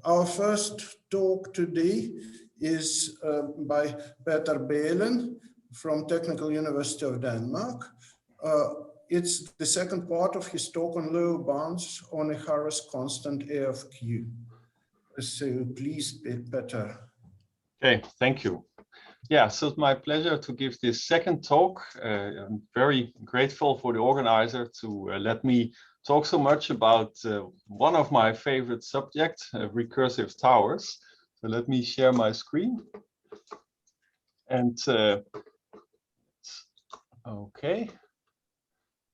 Our first talk today is by Peter Beelen from Technical University of Denmark. It's the second part of his talk on lower bounds on Ihara's constant A of Q. So please, Peter. Okay, thank you. Yeah, so it's my pleasure to give this second talk. I'm very grateful for the organizer to let me talk so much about one of my favorite subjects, recursive towers. So let me share my screen. And okay,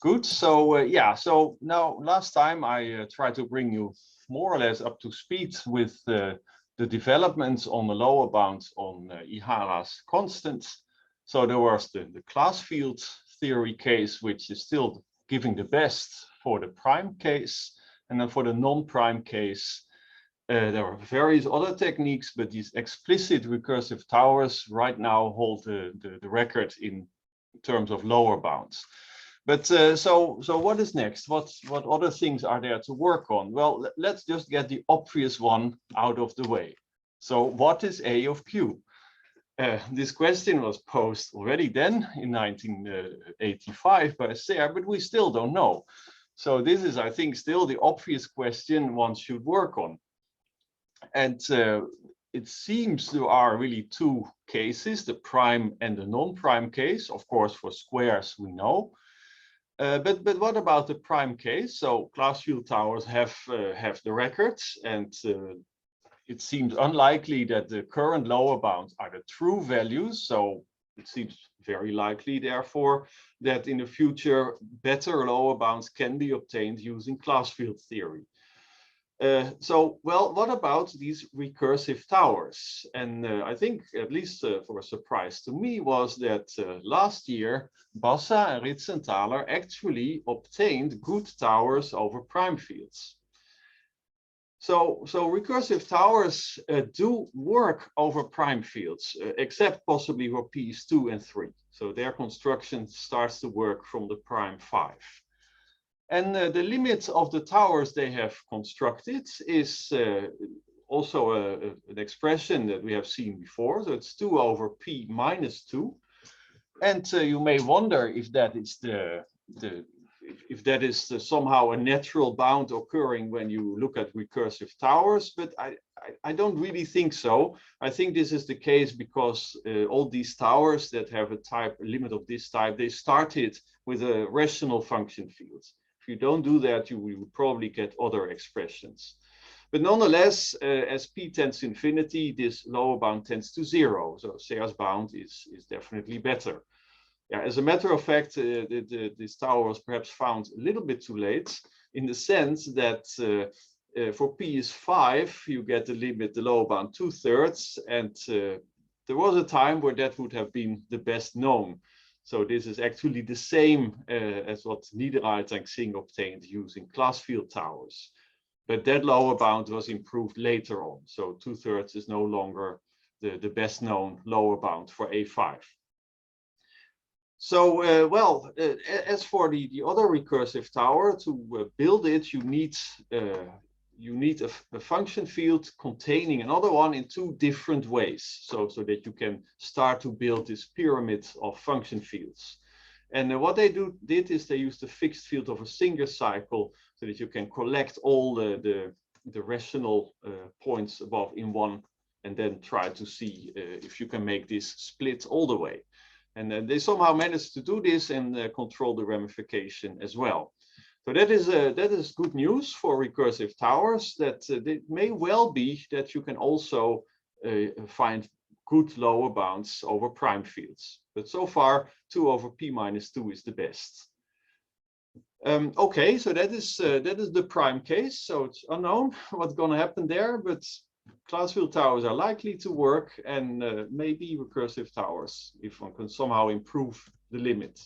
good. So yeah, so now last time I tried to bring you more or less up to speed with the developments on the lower bounds on Ihara's constants. So there was the class field theory case, which is still giving the best for the prime case. And then for the non-prime case, there are various other techniques, but these explicit recursive towers right now hold the record in terms of lower bounds. But so what is next? What other things are there to work on? Well, let's just get the obvious one out of the way. So what is A of Q? This question was posed already then in 1985 by Serre, but we still don't know. So this is, I think, still the obvious question one should work on. And it seems there are really two cases, the prime and the non-prime case. Of course, for squares, we know. But what about the prime case? So class field towers have the records, and it seems unlikely that the current lower bounds are the true values. So it seems very likely, therefore, that in the future better lower bounds can be obtained using class field theory. So, well, what about these recursive towers? And I think, at least for a surprise to me, was that last year, Bassa and Ritzenthaler actually obtained good towers over prime fields. So recursive towers do work over prime fields, except possibly for P's 2 and 3. So their construction starts to work from the prime 5. And the limit of the towers they have constructed is also an expression that we have seen before. So it's 2 over P minus 2. And you may wonder if that is somehow a natural bound occurring when you look at recursive towers, but I don't really think so. I think this is the case because all these towers that have a limit of this type, they started with a rational function field. If you don't do that, you will probably get other expressions. But nonetheless, as P tends to infinity, this lower bound tends to 0. So Serre's bound is definitely better. Yeah, as a matter of fact, this tower was perhaps found a little bit too late, in the sense that for P is 5, you get the limit, the lower bound 2/3, and there was a time where that would have been the best known. So this is actually the same as what Niederreiter and Xing obtained using class field towers. But that lower bound was improved later on. So 2/3 is no longer the best known lower bound for A5. So, well, as for the other recursive tower, to build it, you need a function field containing another one in 2 different ways, so that you can start to build this pyramid of function fields. And what they did is they used the fixed field of a Singer cycle so that you can collect all the rational points above in one, and then try to see if you can make this split all the way. And they somehow managed to do this and control the ramification as well. So that is good news for recursive towers, that it may well be that you can also find good lower bounds over prime fields. But so far, 2 over P minus 2 is the best. Okay, so that is the prime case. So it's unknown what's going to happen there, but class field towers are likely to work, and maybe recursive towers if one can somehow improve the limit.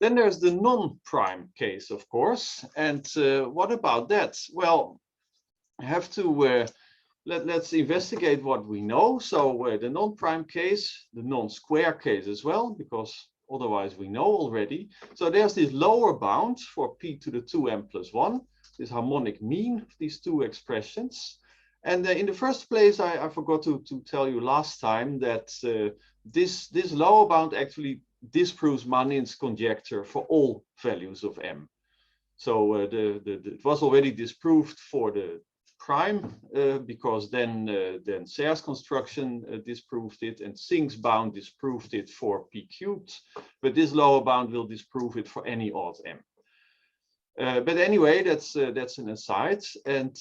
Then there's the non-prime case, of course. And what about that? Well, I have to let's investigate what we know. So the non-prime case, the non-square case as well, because otherwise we know already. So there's this lower bound for P to the 2m plus 1, this harmonic mean of these two expressions. And in the first place, I forgot to tell you last time that this lower bound actually disproves Manin's conjecture for all values of m. So it was already disproved for the prime because then Serre's construction disproved it, and Singh's bound disproved it for p cubed. But this lower bound will disprove it for any odd m. But anyway, that's an aside. And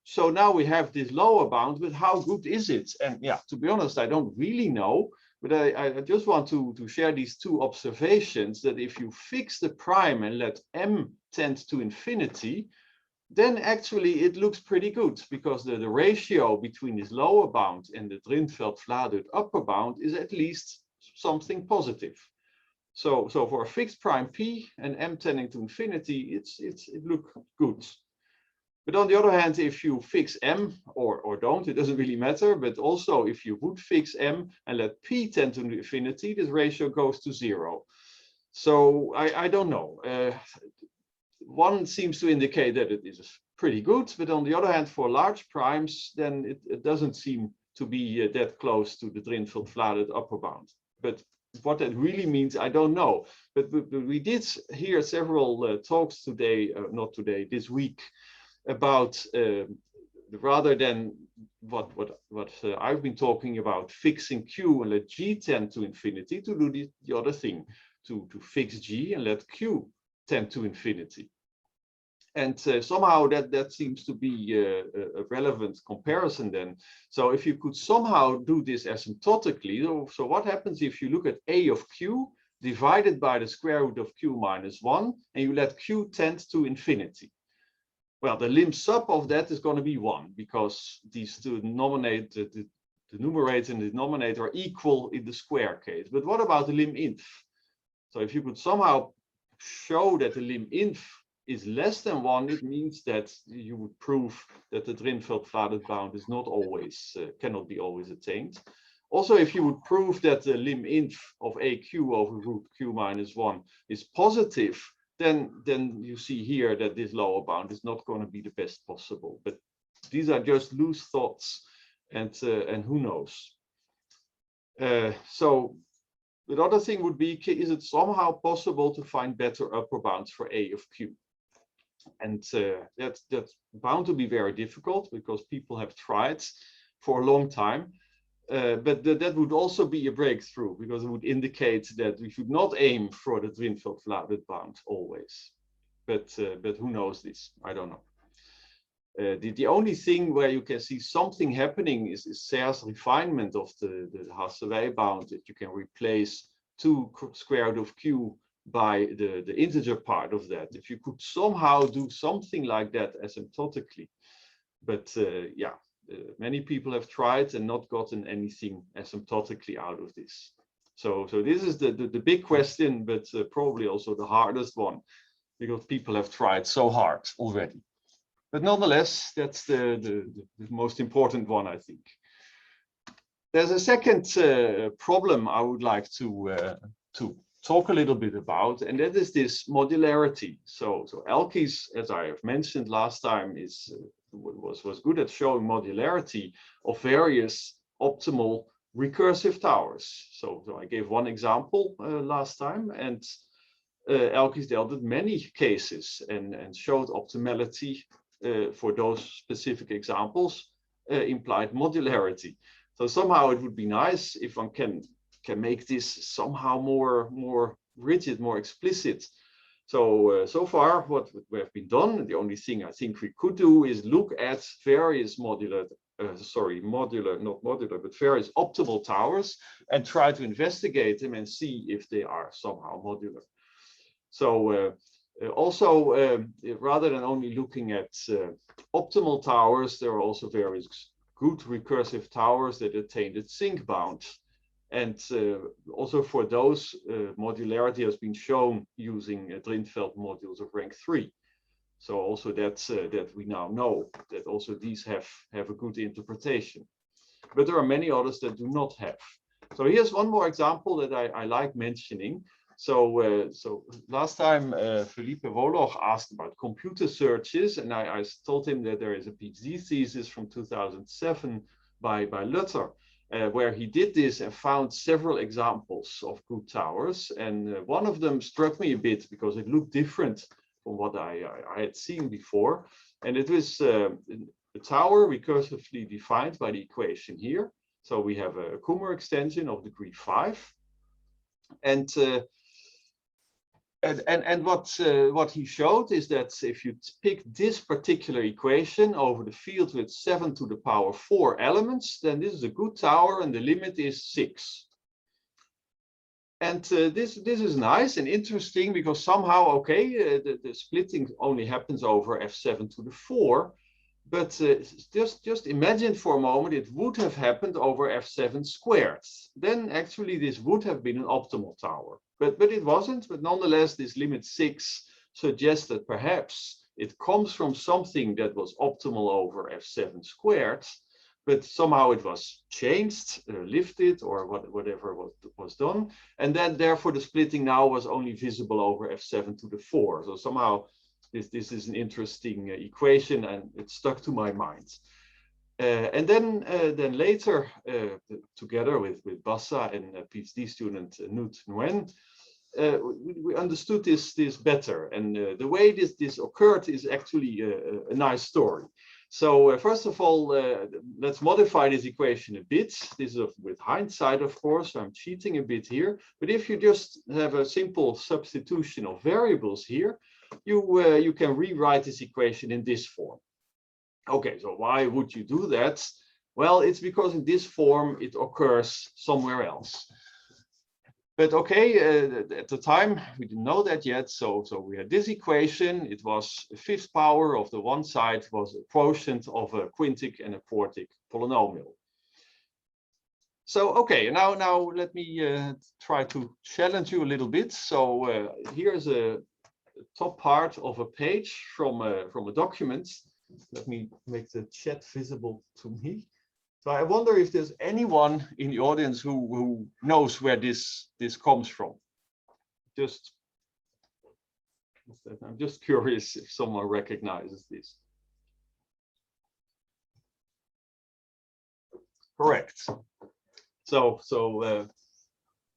so now we have this lower bound, but how good is it? And yeah, to be honest, I don't really know. But I just want to share these two observations, that if you fix the prime and let m tend to infinity, then actually it looks pretty good, because the ratio between this lower bound and the Drinfeld-Vladup upper bound is at least something positive. So for a fixed prime p and m tending to infinity, it looks good. But on the other hand, if you fix m or don't, it doesn't really matter. But also, if you would fix m and let p tend to infinity, this ratio goes to 0. So I don't know. One seems to indicate that it is pretty good, but on the other hand, for large primes, then it doesn't seem to be that close to the Drinfeld-Vladup upper bound. But what that really means, I don't know. But we did hear several talks today, not today, this week, about rather than what I've been talking about, fixing q and let g tend to infinity, to do the other thing, to fix g and let q tend to infinity. And somehow that seems to be a relevant comparison then. So if you could somehow do this asymptotically, so what happens if you look at a of q divided by the square root of q minus 1, and you let q tend to infinity? Well, the lim sub of that is going to be 1, because these two the numerator and the denominator are equal in the square case. But what about the lim inf? So if you could somehow show that the lim inf is less than 1, it means that you would prove that the Drinfeld-Vladup bound is not always, cannot be always attained. Also, if you would prove that the lim inf of aq over root q minus 1 is positive, then you see here that this lower bound is not going to be the best possible. But these are just loose thoughts, and who knows. So the other thing would be, is it somehow possible to find better upper bounds for a of q? And that's bound to be very difficult, because people have tried for a long time. But that would also be a breakthrough, because it would indicate that we should not aim for the Drinfeld-Vladup bound always. But who knows this? I don't know. The only thing where you can see something happening is Serre's refinement of the Hasse-Weil bound, that you can replace 2 square root of q by the integer part of that. If you could somehow do something like that asymptotically. But yeah. Many people have tried and not gotten anything asymptotically out of this. So this is the big question, but probably also the hardest one, because people have tried so hard already. But nonetheless, that's the most important one, I think. There's a second problem I would like to talk a little bit about, and that is this modularity. So Elkies, as I have mentioned last time, was good at showing modularity of various optimal recursive towers. So I gave one example last time, and Elkies dealt with many cases and showed optimality for those specific examples implied modularity. So somehow it would be nice if one can make this somehow more rigid, more explicit. So far, what we have been done, the only thing I think we could do is look at various various optimal towers and try to investigate them and see if they are somehow modular. So rather than only looking at optimal towers, there are also various good recursive towers that attain the Sinc bound. And also for those, modularity has been shown using Drinfeld modules of rank 3. So also that we now know that also these have a good interpretation. But there are many others that do not have. So here's one more example that I like mentioning. So last time Felipe Woloch asked about computer searches, and I told him that there is a PhD thesis from 2007 by Lutter, where he did this and found several examples of good towers. And one of them struck me a bit because it looked different from what I had seen before. And it was a tower recursively defined by the equation here. So we have a Kummer extension of degree 5. And what he showed is that if you pick this particular equation over the field with 7 to the power 4 elements, then this is a good tower and the limit is 6. And this is nice and interesting because somehow, okay, the splitting only happens over f7 to the 4. But just imagine for a moment it would have happened over f7 squared. Then actually this would have been an optimal tower. But it wasn't. But nonetheless, this limit 6 suggests that perhaps it comes from something that was optimal over f7 squared, but somehow it was changed, lifted, or whatever was done. And then therefore the splitting now was only visible over f7 to the 4. So somehow this is an interesting equation, and it stuck to my mind. And then later, together with Bassa and a PhD student Nut Nguyen, we understood this better. And the way this occurred is actually a nice story. So first of all, let's modify this equation a bit. This is with hindsight, of course. I'm cheating a bit here. But if you just have a simple substitution of variables here, you can rewrite this equation in this form. Okay, so why would you do that? Well, it's because in this form it occurs somewhere else. But okay, at the time we didn't know that yet. So we had this equation. It was a fifth power of the one side was a quotient of a quintic and a quartic polynomial. So okay, now let me try to challenge you a little bit. So here's a top part of a page from a document. Let me make the chat visible to me. So I wonder if there's anyone in the audience who knows where this comes from. I'm just curious if someone recognizes this. Correct. So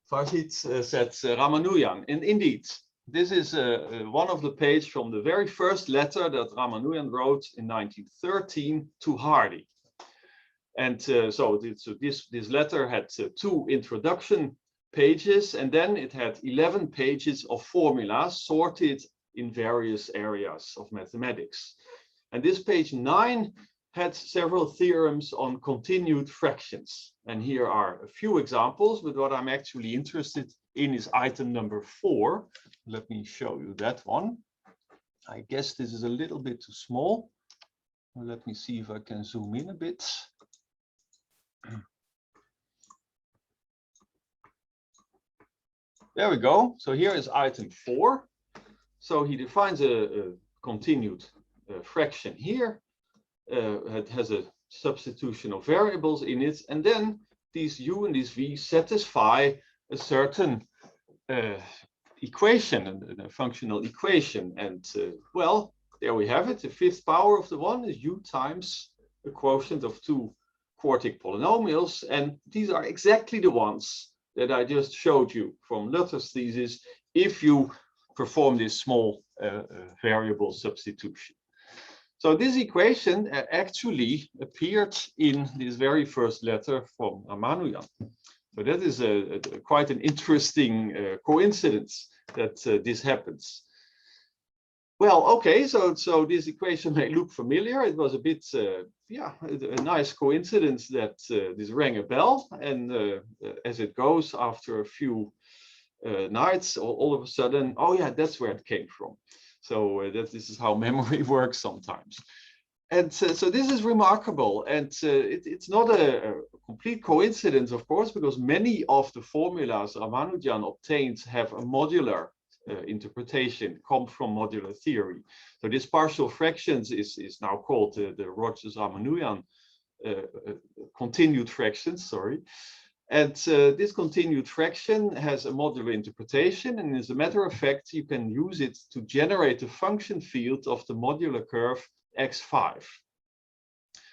Farshid said Ramanujan, and indeed, this is one of the pages from the very first letter that Ramanujan wrote in 1913 to Hardy. And so this letter had 2 introduction pages, and then it had 11 pages of formulas sorted in various areas of mathematics. And this page 9 had several theorems on continued fractions. And here are a few examples, but what I'm actually interested in is item number 4. Let me show you that one. I guess this is a little bit too small. Let me see if I can zoom in a bit. There we go. So here is item 4. So he defines a continued fraction here. It has a substitution of variables in it, and then these u and these v satisfy a certain equation, a functional equation. And well, there we have it. The fifth power of the one is u times the quotient of 2 quartic polynomials, and these are exactly the ones that I just showed you from Lutter's thesis if you perform this small variable substitution. So this equation actually appeared in this very first letter from Ramanujan. So that is quite an interesting coincidence that this happens. Well, okay, so this equation may look familiar. It was a bit, a nice coincidence that this rang a bell. And as it goes, after a few nights, all of a sudden, oh yeah, that's where it came from. So this is how memory works sometimes. And so this is remarkable. And it's not a complete coincidence, of course, because many of the formulas Ramanujan obtained have a modular interpretation, come from modular theory. So this partial fractions is now called the Rogers-Ramanujan continued fractions, sorry. And this continued fraction has a modular interpretation, and as a matter of fact, you can use it to generate the function field of the modular curve x5.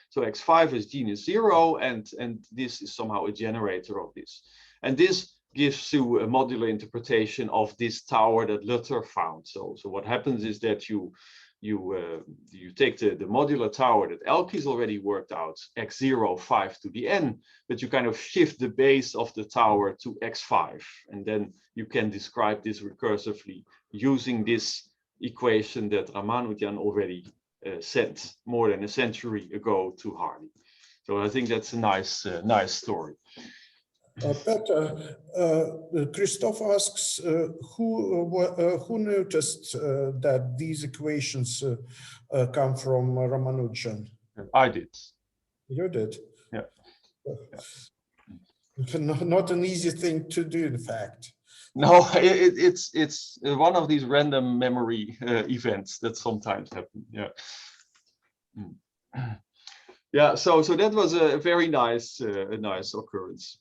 So x5 is genus 0, and this is somehow a generator of this. And this gives you a modular interpretation of this tower that Luther found. So what happens is that you take the modular tower that Elkies already worked out, x0, 5 to the n, but you kind of shift the base of the tower to x5. And then you can describe this recursively using this equation that Ramanujan already sent more than a century ago to Hardy. So I think that's a nice story. Peter, Christoph asks, who noticed that these equations come from Ramanujan? I did. You did? Yeah. Not an easy thing to do, in fact. No, it's one of these random memory events that sometimes happen. Yeah. Yeah. So that was a very nice occurrence.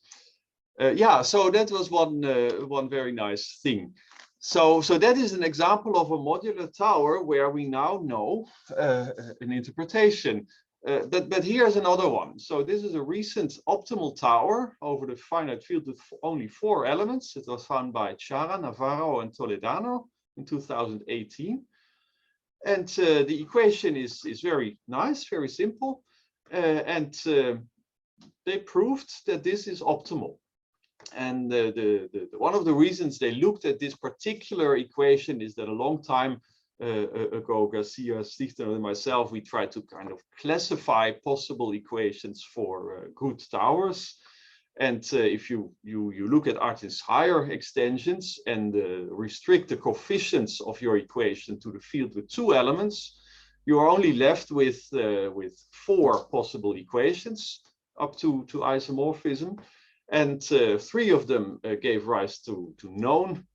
Yeah, so that was one very nice thing. So that is an example of a modular tower where we now know an interpretation. But here's another one. So this is a recent optimal tower over the finite field with only 4 elements. It was found by Ihara, Navarro, and Toledano in 2018. And the equation is very nice, very simple. And they proved that this is optimal. And one of the reasons they looked at this particular equation is that a long time ago, Garcia, Stichter, and myself, we tried to kind of classify possible equations for good towers. And if you look at Artin's higher extensions and restrict the coefficients of your equation to the field with 2 elements, you are only left with 4 possible equations up to isomorphism. And 3 of them gave rise to known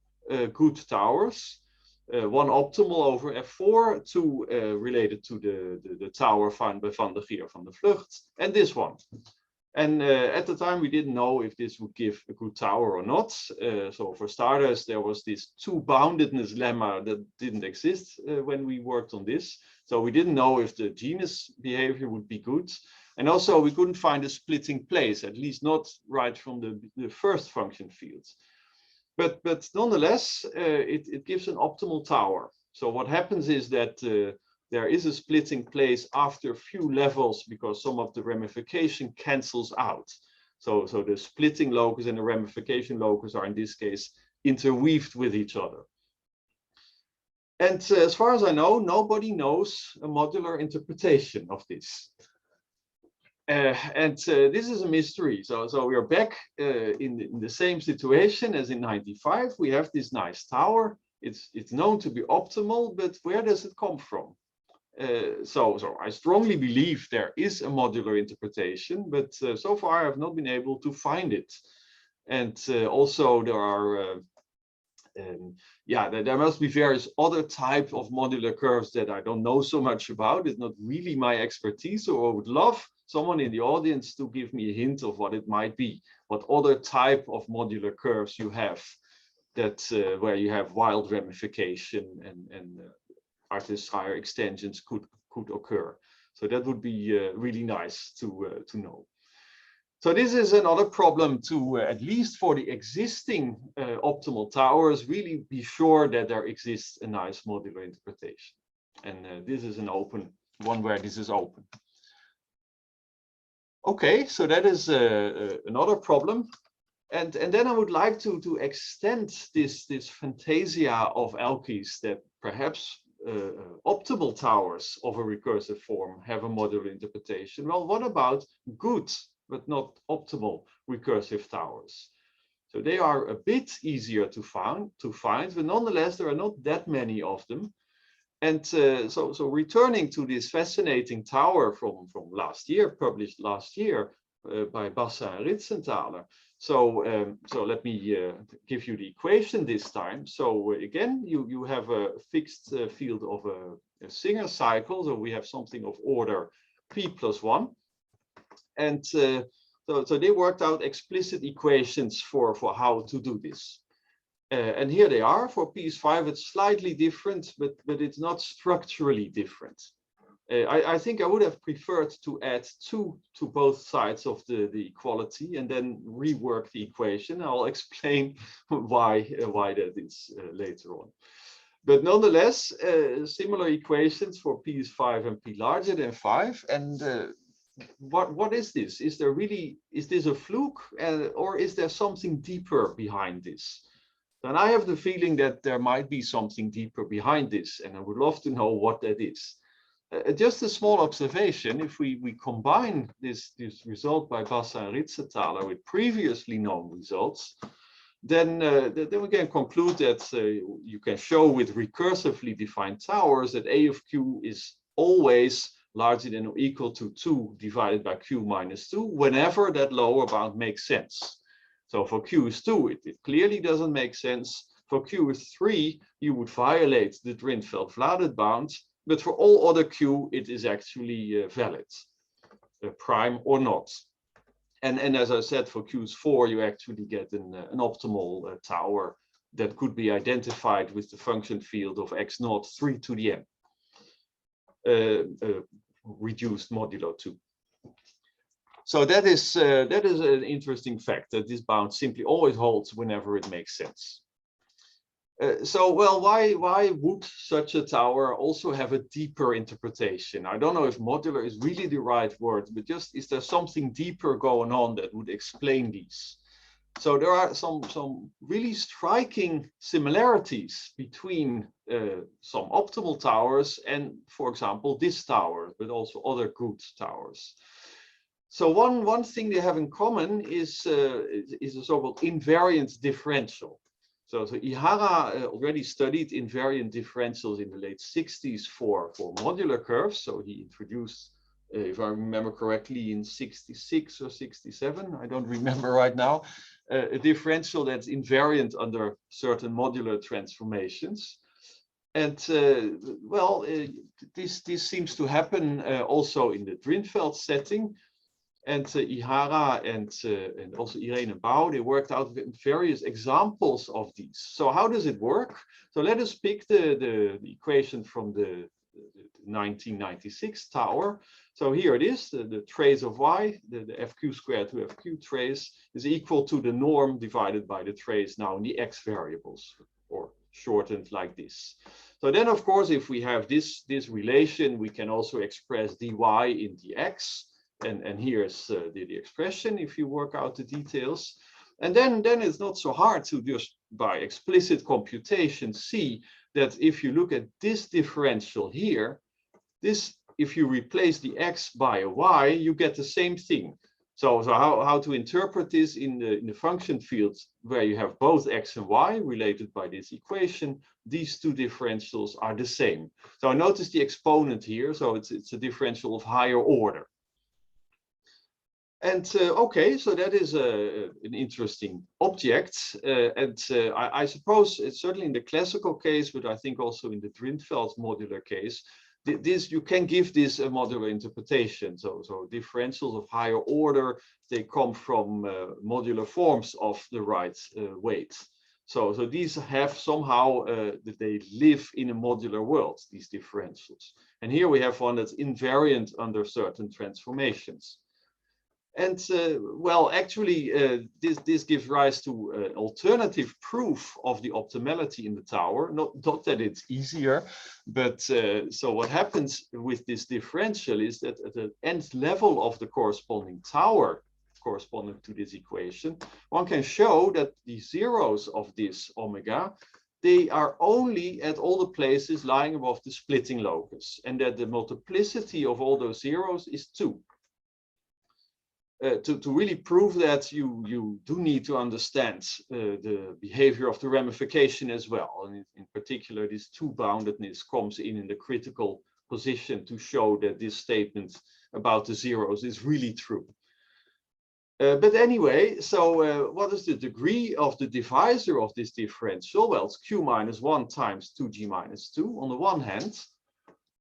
good towers. 1 optimal over F4, 2 related to the tower found by Van der Geer van der Vlucht, and this one. And at the time, we didn't know if this would give a good tower or not. So for starters, there was this 2-boundedness lemma that didn't exist when we worked on this. So we didn't know if the genus behavior would be good. And also, we couldn't find a splitting place, at least not right from the first function fields. But nonetheless, it gives an optimal tower. So what happens is that there is a splitting place after a few levels because some of the ramification cancels out. So the splitting locus and the ramification locus are, in this case, interweaved with each other. And as far as I know, nobody knows a modular interpretation of this. This is a mystery. So we are back in the same situation as in '95. We have this nice tower. It's known to be optimal, but where does it come from? So I strongly believe there is a modular interpretation, but so far I have not been able to find it. And also there are there must be various other types of modular curves that I don't know so much about. It's not really my expertise, so I would love someone in the audience to give me a hint of what it might be, what other type of modular curves you have that where you have wild ramification and artist higher extensions could occur. So that would be really nice to know. So this is another problem to, at least for the existing optimal towers, really be sure that there exists a nice modular interpretation. And this is an open one where this is open. Okay, so that is another problem. And then I would like to extend this fantasia of Elkies that perhaps optimal towers of a recursive form have a modular interpretation. Well, what about good but not optimal recursive towers? So they are a bit easier to find, but nonetheless, there are not that many of them. And so returning to this fascinating tower from last year, published last year by Bassa and Ritzenthaler. So let me give you the equation this time. So again, you have a fixed field of a Singer cycle. So we have something of order p plus 1. And So they worked out explicit equations for how to do this. And here they are. For PS5, it's slightly different, but it's not structurally different. I think I would have preferred to add 2 to both sides of the equality and then rework the equation. I'll explain why that is later on. But nonetheless, similar equations for P is 5 and P larger than 5. And what is this? Is this a fluke, or is there something deeper behind this? And I have the feeling that there might be something deeper behind this, and I would love to know what that is. Just a small observation: if we combine this result by Bassa and Ritzenthaler with previously known results, then we can conclude that you can show with recursively defined towers that A of Q is always larger than or equal to 2 divided by Q minus 2 whenever that lower bound makes sense. So for Q is 2, it clearly doesn't make sense. For Q is 3, you would violate the Drinfeld-Vladet bound, but for all other Q, it is actually valid, prime or not. And as I said, for Q is 4, you actually get an optimal tower that could be identified with the function field of x naught 3 to the n, reduced modulo 2. So that is an interesting fact, that this bound simply always holds whenever it makes sense. Well, why would such a tower also have a deeper interpretation? I don't know if modular is really the right word, but just is there something deeper going on that would explain these? So there are some really striking similarities between some optimal towers and, for example, this tower, but also other good towers. So one thing they have in common is a so-called invariant differential. So Ihara already studied invariant differentials in the late 60s for modular curves. So he introduced, if I remember correctly, in 66 or 67, I don't remember right now, a differential that's invariant under certain modular transformations. And well, this seems to happen also in the Drinfeld setting. And Ihara and also Irene Bouw, they worked out various examples of these. So how does it work? So let us pick the equation from the 1996 tower. So here it is, the trace of y, the fq squared to fq trace is equal to the norm divided by the trace now in the x variables, or shortened like this. So then, of course, if we have this relation, we can also express dy in dx. And here's the expression if you work out the details. And then it's not so hard to just by explicit computation see that if you look at this differential here, if you replace the x by a y, you get the same thing. So how to interpret this in the function fields where you have both x and y related by this equation, these two differentials are the same. So notice the exponent here, so it's a differential of higher order. And okay, so that is an interesting object. I suppose it's certainly in the classical case, but I think also in the Drinfeld modular case, you can give this a modular interpretation. So differentials of higher order, they come from modular forms of the right weight. So these have somehow, that they live in a modular world, these differentials. And here we have one that's invariant under certain transformations. And well, actually, this gives rise to alternative proof of the optimality in the tower. Not that it's easier, but so what happens with this differential is that at the nth level of the corresponding tower, corresponding to this equation, one can show that the zeros of this omega, they are only at all the places lying above the splitting locus, and that the multiplicity of all those zeros is 2. To really prove that, you do need to understand the behavior of the ramification as well. And in particular, this 2-boundedness comes in the critical position to show that this statement about the zeros is really true. But anyway, so what is the degree of the divisor of this differential? Well, it's q minus 1 times 2g minus 2 on the one hand.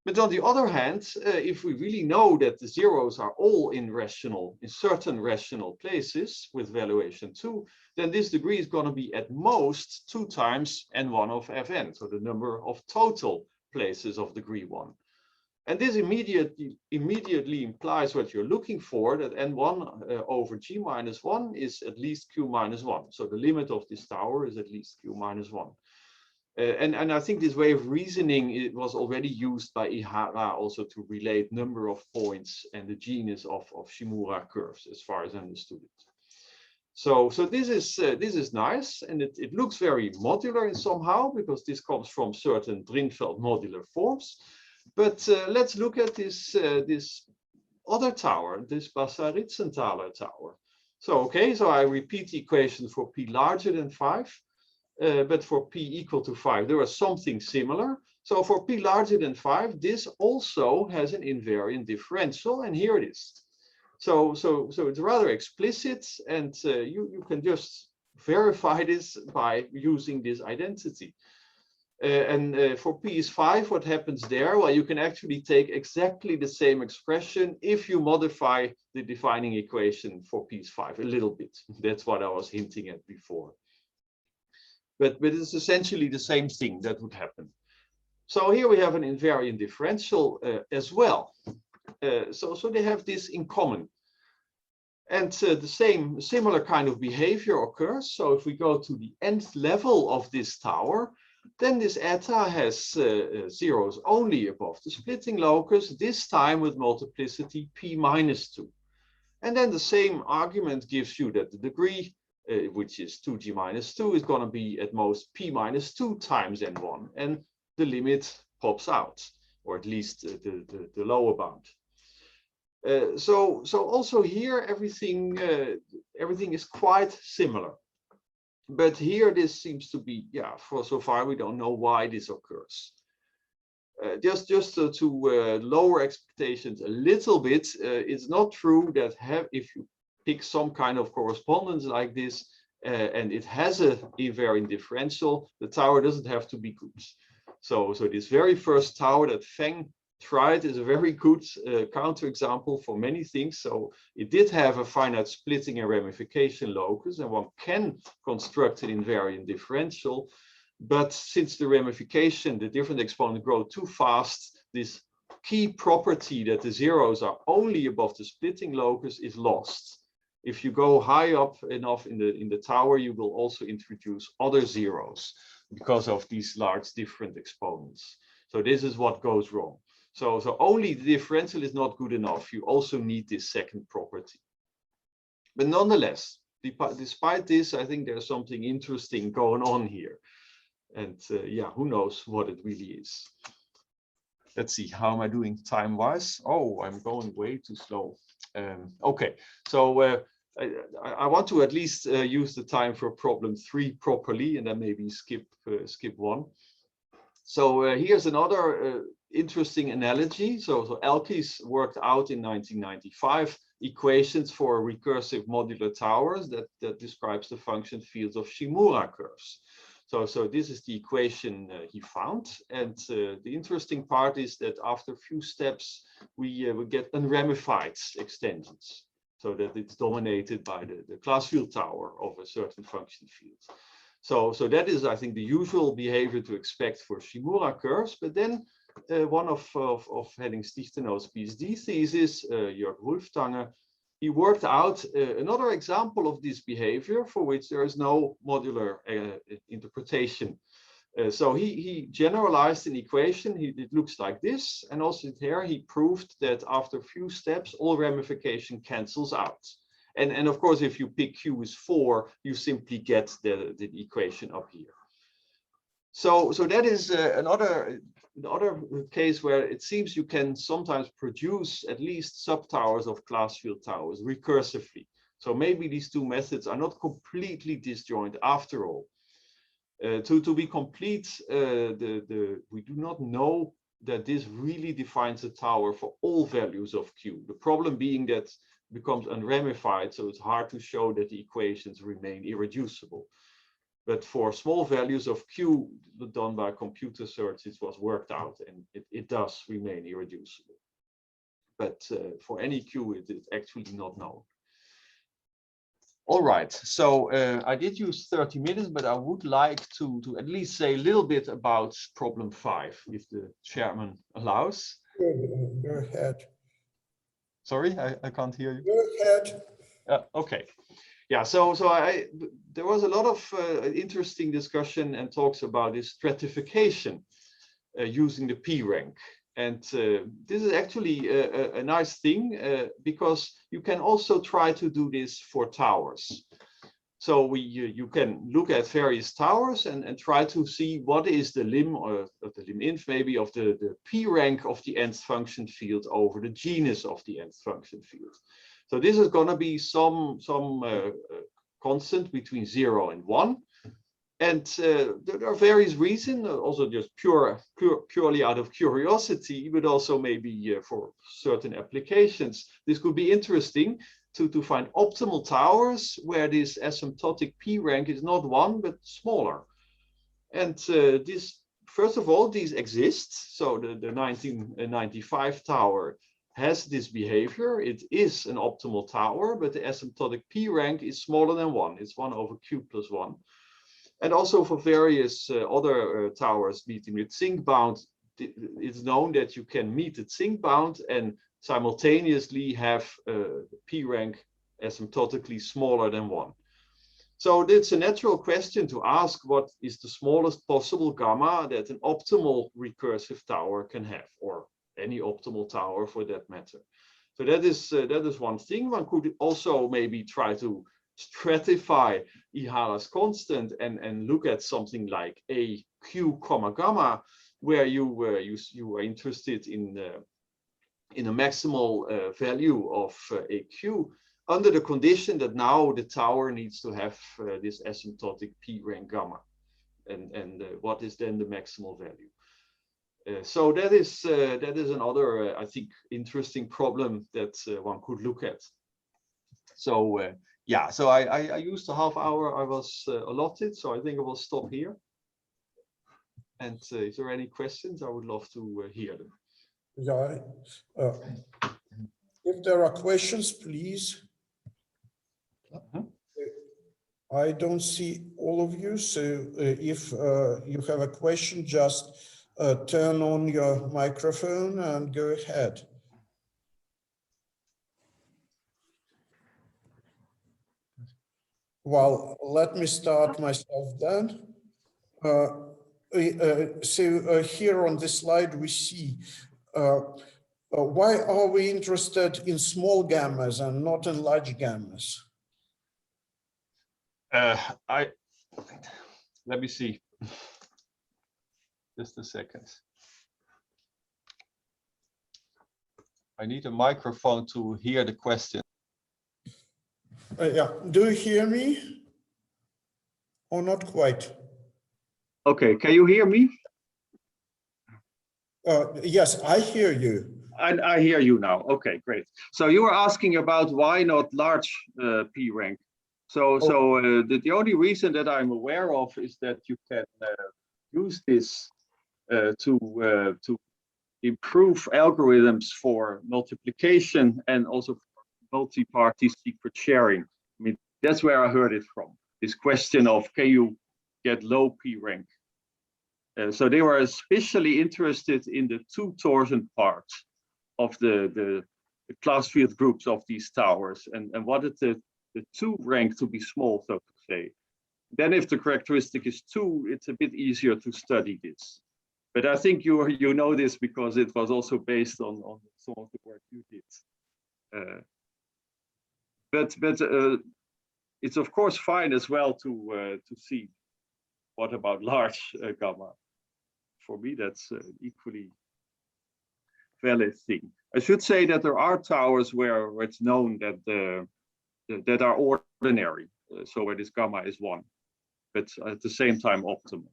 But on the other hand, if we really know that the zeros are all in certain rational places with valuation 2, then this degree is going to be at most 2 times n1 of fn, so the number of total places of degree 1. And this immediately implies what you're looking for, that n1 over g minus 1 is at least q minus 1. So the limit of this tower is at least q minus 1. And I think this way of reasoning, it was already used by Ihara also to relate number of points and the genus of Shimura curves, as far as I understood it. So this is nice, and it looks very modular in somehow, because this comes from certain Drinfeld modular forms. But let's look at this other tower, this Basser-Ritzenthaler tower. So so I repeat the equation for p larger than 5. But for p equal to 5, there was something similar. So for p larger than 5, this also has an invariant differential, and here it is. So it's rather explicit, and you can just verify this by using this identity. And for p is 5, what happens there? Well, you can actually take exactly the same expression if you modify the defining equation for p is 5 a little bit. That's what I was hinting at before. But it's essentially the same thing that would happen. So here we have an invariant differential as well. So they have this in common. And the similar kind of behavior occurs. So if we go to the nth level of this tower, then this eta has zeros only above the splitting locus, this time with multiplicity p minus 2. And then the same argument gives you that the degree, which is 2g minus 2, is going to be at most p minus 2 times n1, and the limit pops out, or at least the lower bound. So also here everything is quite similar, but here this seems to be, for so far we don't know why this occurs. Just to lower expectations a little bit, it's not true that if you pick some kind of correspondence like this, and it has a invariant differential, the tower doesn't have to be good. So this very first tower that Feng tried is a very good counterexample for many things. So it did have a finite splitting and ramification locus, and one can construct an invariant differential. But since the ramification, the different exponents grow too fast, this key property that the zeros are only above the splitting locus is lost. If you go high up enough in the tower, you will also introduce other zeros because of these large different exponents. So this is what goes wrong. So only the differential is not good enough. You also need this second property. But nonetheless, despite this, I think there's something interesting going on here. And who knows what it really is. Let's see, how am I doing time-wise? Oh, I'm going way too slow. Okay, so I want to at least use the time for problem 3 properly, and then maybe skip 1. So here's another interesting analogy. So Elkies worked out in 1995 equations for recursive modular towers that describes the function fields of Shimura curves. So this is the equation he found, and the interesting part is that after a few steps we get unramified extensions, so that it's dominated by the class field tower of a certain function field. So that is, I think, the usual behavior to expect for Shimura curves. But then one of Henning-Stichteno's PhD thesis, Jörg Wolftanger, he worked out another example of this behavior for which there is no modular interpretation. So he generalized an equation. It looks like this, and also here he proved that after a few steps, all ramification cancels out. And of course, if you pick q is 4, you simply get the equation up here. So that is another case where it seems you can sometimes produce at least subtowers of class field towers recursively. So maybe these two methods are not completely disjoint after all. To be complete, we do not know that this really defines a tower for all values of q. The problem being that it becomes unramified, so it's hard to show that the equations remain irreducible. But for small values of Q done by computer search, it was worked out, and it does remain irreducible. But for any Q, it is actually not known. All right, so I did use 30 minutes, but I would like to at least say a little bit about problem 5, if the chairman allows. Go ahead. Sorry, I can't hear you. Go ahead. Okay. Yeah, so there was a lot of interesting discussion and talks about this stratification using the P rank. And this is actually a nice thing because you can also try to do this for towers. So you can look at various towers and try to see what is the lim or the lim inf maybe of the P rank of the nth function field over the genus of the nth function field. So this is going to be some constant between 0 and 1. And there are various reasons, also just purely out of curiosity, but also maybe for certain applications. This could be interesting to find optimal towers where this asymptotic P rank is not 1, but smaller. And this, first of all, these exist. So the 1995 tower has this behavior. It is an optimal tower, but the asymptotic P rank is smaller than 1. It's 1 over Q plus 1. And also for various other towers meeting with zinc bound, it's known that you can meet at zinc bound and simultaneously have P rank asymptotically smaller than 1. So it's a natural question to ask, what is the smallest possible gamma that an optimal recursive tower can have, or any optimal tower for that matter. So that is one thing. One could also maybe try to stratify Ihara's constant and look at something like a Q comma gamma, where you are interested in a maximal value of a Q under the condition that now the tower needs to have this asymptotic P rank gamma, and what is then the maximal value. So that is another I think interesting problem that one could look at. So yeah, so I used the half hour I was allotted, so I think I will stop here. And if there are any questions, I would love to hear them. Yeah, if there are questions, please. I don't see all of you, so if you have a question, just turn on your microphone and go ahead. Well, let me start myself then. So here on this slide, we see why are we interested in small gammas and not in large gammas? Let me see. Just a second. I need a microphone to hear the question. Yeah, do you hear me? Or not quite? Okay, can you hear me? Yes, I hear you. I hear you now. Okay, great. So you were asking about why not large P rank. So the only reason that I'm aware of is that you can use this to improve algorithms for multiplication and also for multi-party secret sharing. I mean, that's where I heard it from. This question of, can you get low P rank? So they were especially interested in the two torsion parts of the class field groups of these towers and wanted the 2 rank to be small, so to say. Then if the characteristic is 2, it's a bit easier to study this. But I think you know this because it was also based on some of the work you did. But it's of course fine as well to see what about large gamma. For me, that's equally valid thing. I should say that there are towers where it's known that that are ordinary, so where this gamma is 1, but at the same time optimal.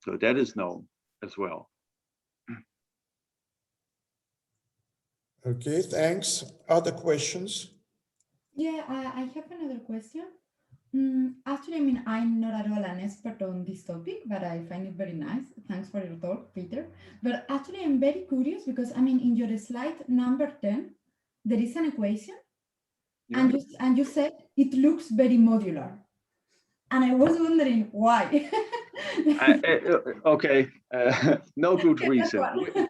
So that is known as well. Okay, thanks. Other questions? Yeah, I have another question. Actually, I mean, I'm not at all an expert on this topic, but I find it very nice. Thanks for your talk, Peter. But actually, I'm very curious because, I mean, in your slide number 10, there is an equation, Yeah. and you said it looks very modular. And I was wondering why. Okay, no good Okay, that's reason. one.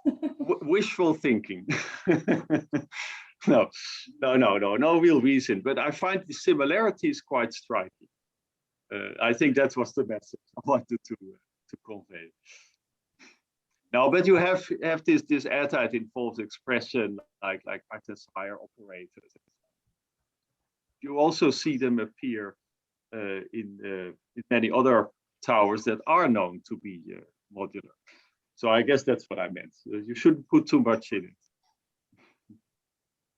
Wishful thinking. No real reason. But I find the similarities quite striking. I think that was the message I wanted to convey. No, but you have this airtight involved expression like higher operators. You also see them appear in many other towers that are known to be modular. So I guess that's what I meant. You shouldn't put too much in it.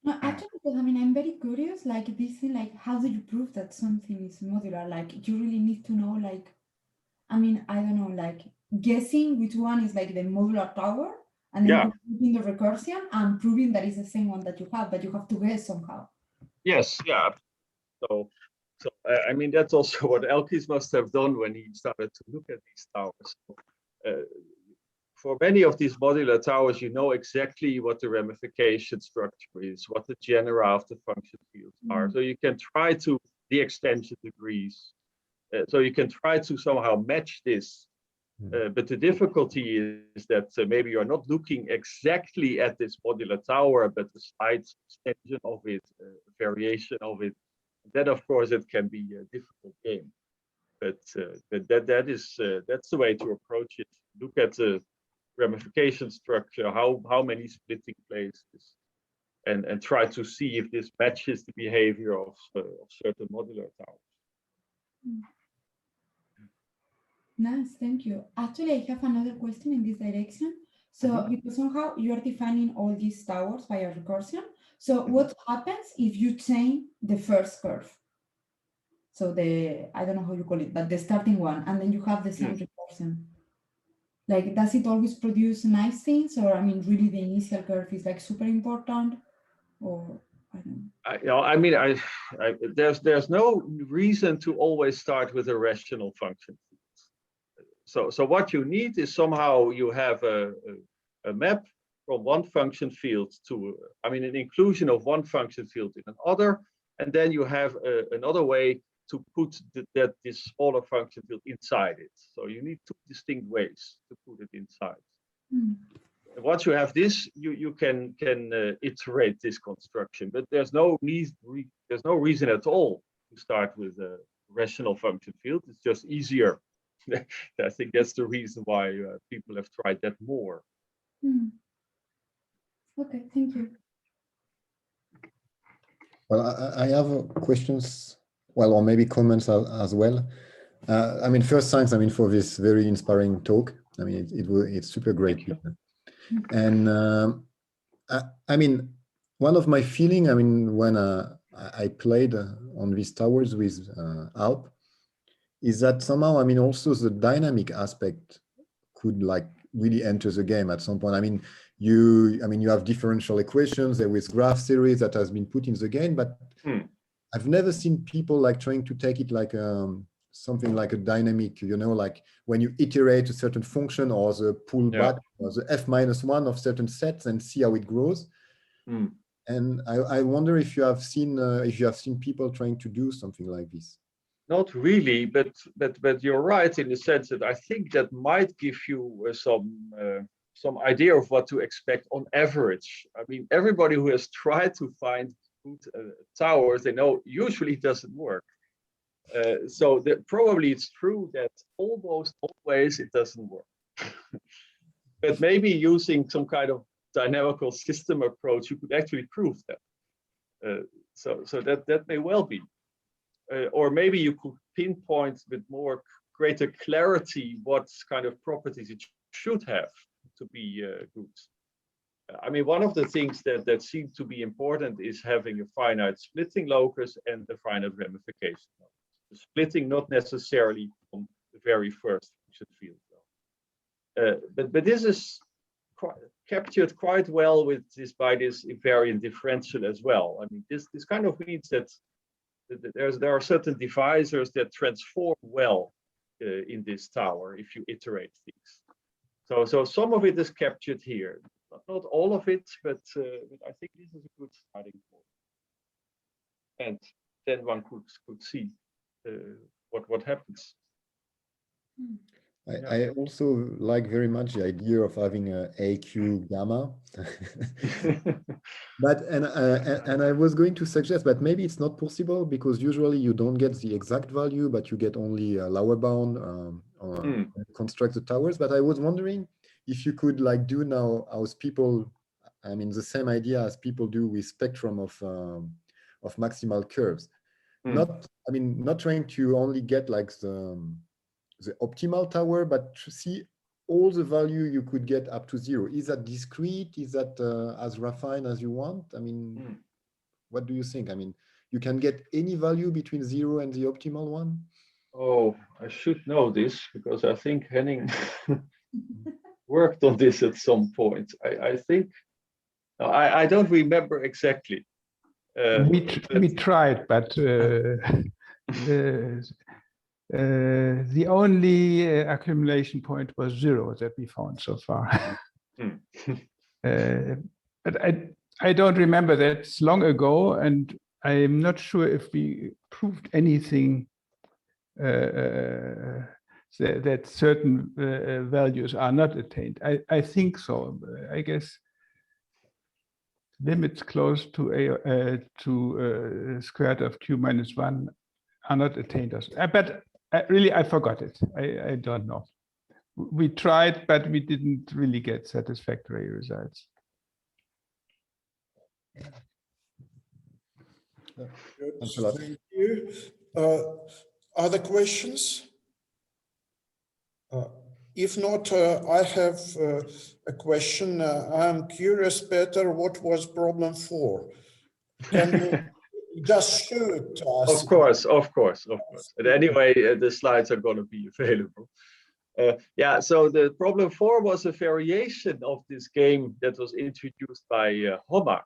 No, actually, because I mean, I'm very curious, like this thing, like how do you prove that something is modular? Like you really need to know, like, I mean, I don't know, like guessing which one is like the modular tower, and then Yeah. computing the recursion and proving that it's the same one that you have, but you have to guess somehow. Yes. Yeah. So I mean, that's also what Elkis must have done when he started to look at these towers. For many of these modular towers, you know exactly what the ramification structure is, what the genera of the function fields are. So you can try to the extension degrees. So you can try to somehow match this. But the difficulty is that maybe you're not looking exactly at this modular tower, but the slight extension of it, variation of it. Then, of course, it can be a difficult game. But that's the way to approach it. Look at the ramification structure, how many splitting places, and try to see if this matches the behavior of certain modular towers. Nice, thank you. Actually, I have another question in this direction. So, because somehow you are defining all these towers by a recursion. So, what happens if you change the first curve? So I don't know how you call it, but the starting one, and then you have the same recursion. Like, does it always produce nice things, or I mean, really the initial curve is like super important, or I don't know. I mean, there's no reason to always start with a rational function. So what you need is somehow you have a map from one function field to, I mean, an inclusion of one function field in another, and then you have another way to put this smaller function field inside it. So you need two distinct ways to put it inside. Once you have this, you can iterate this construction, but there's no reason at all to start with a rational function field. It's just easier. I think that's the reason why people have tried that more. Okay, thank you. Well, I have questions, well, or maybe comments as well. I mean, first, thanks, I mean, for this very inspiring talk. I mean, it's super great. And I mean, one of my feeling, I mean, when I played on these towers with Alp, is that somehow, I mean, also the dynamic aspect could like really enter the game at some point. I mean, you have differential equations, there is graph series that has been put in the game, but I've never seen people like trying to take it like something like a dynamic, you know, like when you iterate a certain function or the pull back or the f-1 of certain sets and see how it grows. And I wonder if you have seen people trying to do something like this. Not really, but you're right in the sense that I think that might give you some idea of what to expect on average. I mean, everybody who has tried to find good towers, they know usually it doesn't work. So probably it's true that almost always it doesn't work. But maybe using some kind of dynamical system approach, you could actually prove that. So that may well be. Or maybe you could pinpoint with greater clarity what kind of properties it should have to be good. I mean, one of the things that seem to be important is having a finite splitting locus and a finite ramification locus. The splitting not necessarily from the very first function field, though. But this is captured quite well with by this invariant differential as well. I mean, this kind of means that there are certain divisors that transform well in this tower if you iterate things. So some of it is captured here. Not all of it, but I think this is a good starting point. And then one could see what happens. I also like very much the idea of having a AQ gamma. But and I was going to suggest, but maybe it's not possible because usually you don't get the exact value, but you get only a lower bound construct the towers. But I was wondering if you could like do now as people, I mean the same idea as people do with spectrum of maximal curves. Not, I mean, not trying to only get like the optimal tower, but to see all the value you could get up to 0. Is that discrete? Is that as refined as you want? I mean, what do you think? I mean, you can get any value between 0 and the optimal one? Oh, I should know this because I think Henning worked on this at some point. I think, no, I don't remember exactly. We tried, but the only accumulation point was 0 that we found so far. But I don't remember that. It's long ago, and I'm not sure if we proved anything that certain values are not attained. I think so. I guess limits close to square root of q minus 1 are not attained. But really, I forgot it. I don't know. We tried, but we didn't really get satisfactory results. Thanks a lot. Thank you. Other questions? If not, I have a question. I'm curious, Peter, what was problem 4? Can you just show it to us? Of course. And anyway, the slides are going to be available. Yeah, so the problem 4 was a variation of this game that was introduced by Homma.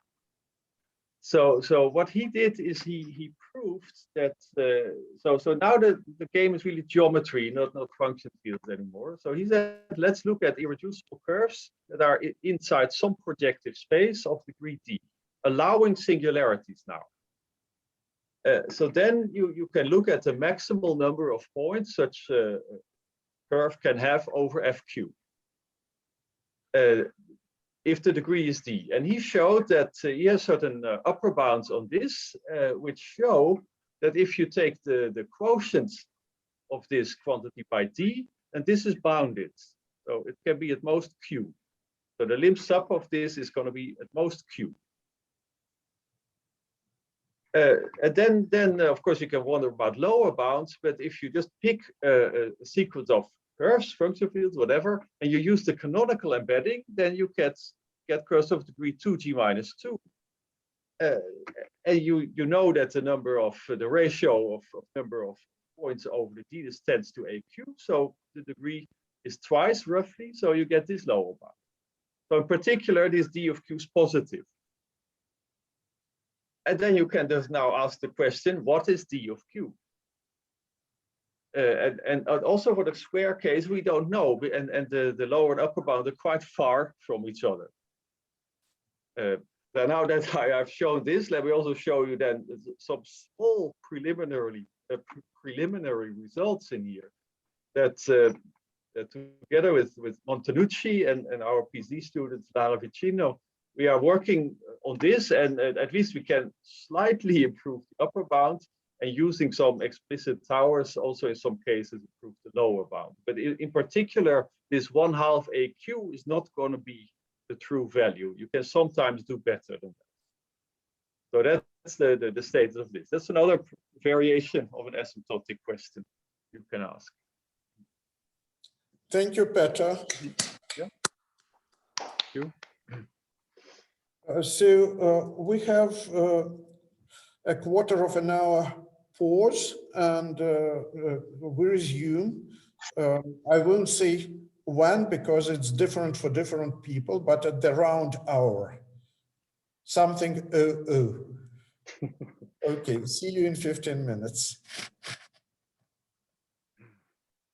So what he did is he proved that so now the game is really geometry, not function fields anymore. So he said, let's look at irreducible curves that are inside some projective space of degree d, allowing singularities now. So then you can look at the maximal number of points such a curve can have over fq. If the degree is d, and he showed that he has certain upper bounds on this, which show that if you take the quotient of this quantity by d, and this is bounded, so it can be at most q. So the lim sub of this is going to be at most q. And then of course you can wonder about lower bounds, but if you just pick a sequence of curves, function fields, whatever, and you use the canonical embedding, then you get curves of degree 2g minus 2. And you know that the number of the ratio of number of points over the d tends to aq, so the degree is twice roughly, so you get this lower bound. So in particular, this d of q is positive. And then you can just now ask the question, what is d of q? And also for the square case, we don't know, and the lower and upper bound are quite far from each other. Now that I have shown this, let me also show you then some small preliminary results in here that together with Montanucci and our PhD student Lara Vicino, we are working on this, and at least we can slightly improve the upper bound, and using some explicit towers also in some cases improve the lower bound. But in particular, this 1/2 AQ is not going to be the true value. You can sometimes do better than that. So that's the status of this. That's another variation of an asymptotic question you can ask. Thank you, Peter. Yeah. Thank you. So we have a quarter of an hour pause, and we resume. I won't say when because it's different for different people, but at the round hour, something 00. Okay, see you in 15 minutes.